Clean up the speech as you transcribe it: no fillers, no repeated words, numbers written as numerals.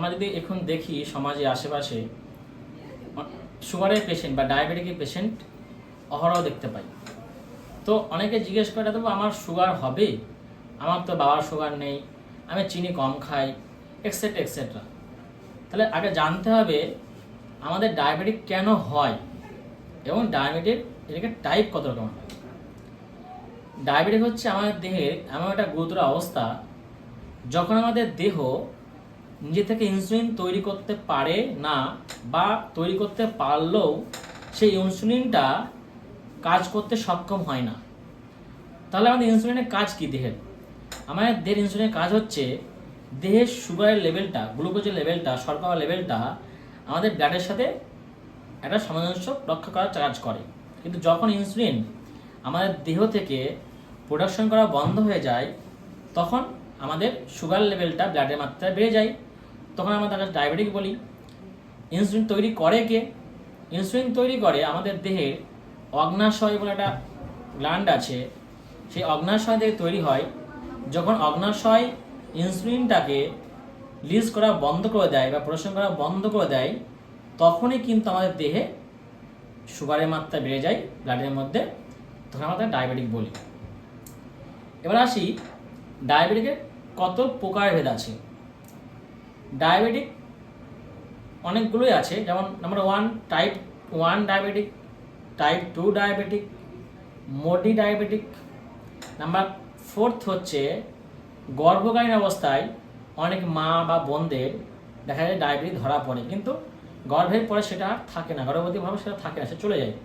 আমরা যদি এখন দেখি সমাজে আশেপাশে সুগারের পেশেন্ট বা ডায়াবেটিকের পেশেন্ট অহরহ দেখতে পাই। তো অনেকে জিজ্ঞেস করে দেবো আমার সুগার হবে, আমার তো বাবার সুগার নেই, আমি চিনি কম খাই, এক্সেট্রা এক্সেট্রা। তাহলে আগে জানতে হবে আমাদের ডায়াবেটিক কেন হয় এবং ডায়াবেটিক এটাকে টাইপ কত রকম হয়। ডায়াবেটিক হচ্ছে আমাদের দেহের এমন একটা গুরুতর অবস্থা যখন আমাদের দেহ নিজে থেকে ইনসুলিন তৈরি করতে পারে না, বা তৈরি করতে পারলেও সেই ইনসুলিনটা কাজ করতে সক্ষম হয় না। তাহলে আমাদের ইনসুলিনের কাজ কি দেহের? আমাদের দেহের ইনসুলিনের কাজ হচ্ছে দেহের সুগারের লেভেলটা, গ্লুকোজের লেভেলটা, শর্করা লেভেলটা আমাদের ব্লাডের সাথে একটা সামঞ্জস্য রক্ষা করার কাজ করে। কিন্তু যখন ইনসুলিন আমাদের দেহ থেকে প্রোডাকশন করা বন্ধ হয়ে যায় তখন আমাদের সুগার লেভেলটা ব্লাডের মাত্রায় বেড়ে যায়, তখন আমরা তাকে ডায়াবেটিক বলি। ইনসুলিন তৈরি করে কে? ইনসুলিন তৈরি করে আমাদের দেহের অগ্ন্যাশয় বলে একটা গ্ল্যান্ড আছে, সেই অগ্ন্যাশয় থেকে তৈরি হয়। যখন অগ্ন্যাশয় ইনসুলিনটাকে রিলিজ করা বন্ধ করে দেয় বা প্রোডাকশন করা বন্ধ করে দেয়, তখনই কিন্তু আমাদের দেহে সুগারের মাত্রা বেড়ে যায় ব্লাডের মধ্যে, তখন আমরা তাকে ডায়াবেটিক বলি। এবার আসি ডায়াবেটিকের কত প্রকারভেদ আছে। ডায়াবেটিক অনেকগুলোই আছে, যেমন number 1 type 1 diabetic, type 2 diabetic, MODY diabetic. Number 4 হচ্ছে গর্ভকালীন অবস্থায় অনেক মা বা বোনদের দেখা যায় ডায়াবেটিস ধরা পড়ে, কিন্তু গর্ভের পরে সেটা আর থাকে না, গর্ভবতী ভাবে সেটা থাকে না, সে চলে যায়।